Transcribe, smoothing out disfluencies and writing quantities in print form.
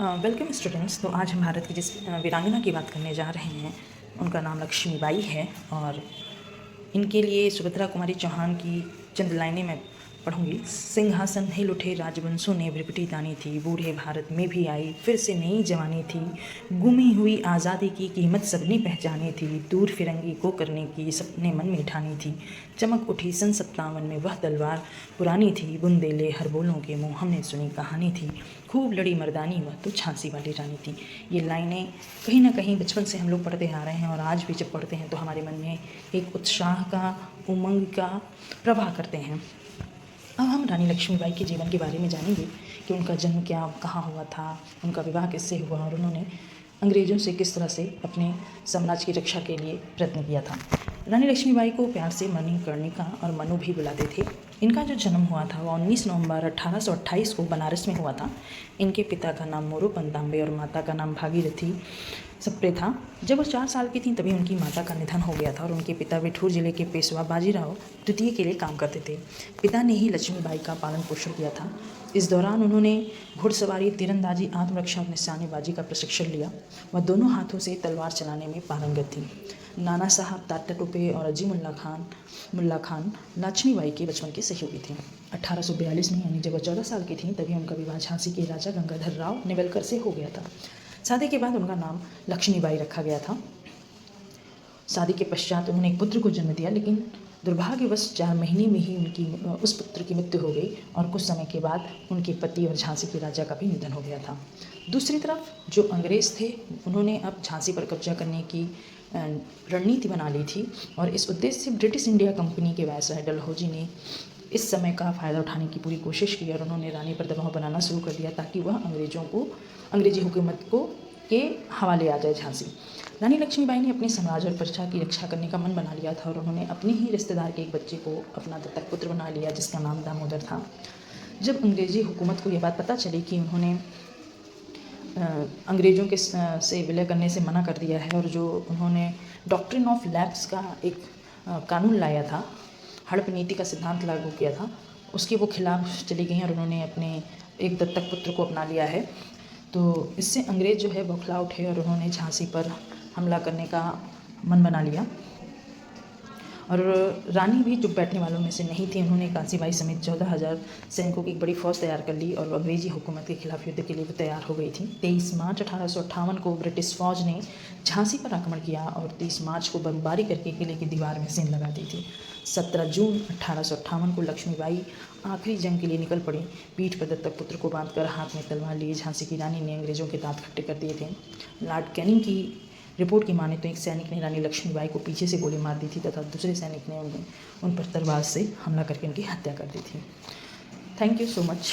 Welcome students. तो आज हम भारत की जिस वीरांगना की बात करने जा रहे हैं उनका नाम लक्ष्मीबाई है और इनके लिए सुभद्रा कुमारी चौहान की चंद लाइनें मैं पढ़ूंगी। सिंहासन हिल उठे राजवंशों ने भ्रिकुटी तानी थी, बूढ़े भारत में भी आई फिर से नई जवानी थी, गुमी हुई आज़ादी की कीमत सबने पहचानी थी, दूर फिरंगी को करने की सपने मन में ठानी थी, चमक उठी सन 57 में वह तलवार पुरानी थी, बुंदेले हर बोलों के मुँह हमने सुनी कहानी थी, खूब लड़ी मर्दानी वह तो झांसी वाली रानी थी। ये लाइनें कहीं ना कहीं बचपन से हम लोग पढ़ते आ रहे हैं और आज भी जब पढ़ते हैं तो हमारे मन में एक उत्साह का, उमंग का प्रवाह करते हैं। अब हम रानी लक्ष्मीबाई के जीवन के बारे में जानेंगे कि उनका जन्म क्या, कहाँ हुआ था, उनका विवाह किससे हुआ और उन्होंने अंग्रेज़ों से किस तरह से अपने साम्राज्य की रक्षा के लिए प्रयत्न किया था। रानी लक्ष्मीबाई को प्यार से मणिकर्णिका और मनु भी बुलाते थे। इनका जो जन्म हुआ था वह 19 नवंबर 1828 को बनारस में हुआ था। इनके पिता का नाम मोरोपंत तांबे और माता का नाम भागीरथी सप्रे था। जब वो 4 साल की थी तभी उनकी माता का निधन हो गया था और उनके पिता बिठूर जिले के पेशवा बाजीराव द्वितीय के लिए काम करते थे। पिता ने ही लक्ष्मीबाई का पालन पोषण किया था। इस दौरान उन्होंने घुड़सवारी, तीरंदाजी, आत्मरक्षा और निशानेबाजी का प्रशिक्षण लिया। वह दोनों हाथों से तलवार चलाने में पारंगत थी। नाना साहब, तात्या टोपे और अजी मुल्ला खान लक्ष्मीबाई के बचपन के सहयोगी थे। 1842 में यानी जब वह 14 साल की थी तभी उनका विवाह झांसी के राजा गंगाधर राव नेवलकर से हो गया था। शादी के बाद उनका नाम लक्ष्मीबाई रखा गया था। शादी के पश्चात उन्होंने एक पुत्र को जन्म दिया, लेकिन दुर्भाग्यवश 4 महीने में ही उस पुत्र की मृत्यु हो गई और कुछ समय के बाद उनके पति और झांसी के राजा का भी निधन हो गया था। दूसरी तरफ जो अंग्रेज़ थे उन्होंने अब झांसी पर कब्जा करने की रणनीति बना ली थी और इस उद्देश्य से ब्रिटिश इंडिया कंपनी के वायसराय डलहौजी ने इस समय का फ़ायदा उठाने की पूरी कोशिश की और उन्होंने रानी पर दबाव बनाना शुरू कर दिया ताकि वह अंग्रेजी हुकूमत के हवाले आ जाए झांसी। रानी लक्ष्मीबाई ने अपने साम्राज्य और प्रजा की रक्षा करने का मन बना लिया था और उन्होंने अपने ही रिश्तेदार के एक बच्चे को अपना दत्तक पुत्र बना लिया जिसका नाम दामोदर था। जब अंग्रेजी हुकूमत को यह बात पता चली कि उन्होंने अंग्रेज़ों के से विलय करने से मना कर दिया है और जो उन्होंने डॉक्ट्रिन ऑफ लैप्स का एक कानून लाया था, हड़प नीति का सिद्धांत लागू किया था, उसके वो खिलाफ चली गई और उन्होंने अपने एक दत्तक पुत्र को अपना लिया है। तो इससे अंग्रेज़ जो है बौखला उठे और उन्होंने झांसी पर हमला करने का मन बना लिया और रानी भी चुप बैठने वालों में से नहीं थी। उन्होंने काशीबाई समेत 14,000 सैनिकों की एक बड़ी फौज तैयार कर ली और अंग्रेजी हुकूमत के खिलाफ युद्ध के लिए वो तैयार हो गई थी। 23 मार्च 1858 को ब्रिटिश फौज ने झांसी पर आक्रमण किया और 30 मार्च को बमबारी करके किले की दीवार में सीन लगा दी थी। 17 जून 1858 को लक्ष्मीबाई आखिरी जंग के लिए निकल पड़ी। पीठ पर दत्तक पुत्र को बांधकर हाथ में तलवार लिए झांसी की रानी ने अंग्रेज़ों के दांत खट्टे कर दिए थे। लॉर्ड कैनिंग की रिपोर्ट की माने तो एक सैनिक ने रानी लक्ष्मीबाई को पीछे से गोली मार दी थी तथा दूसरे सैनिक ने उन पर तलवार से हमला करके उनकी हत्या कर दी थी। Thank you so much.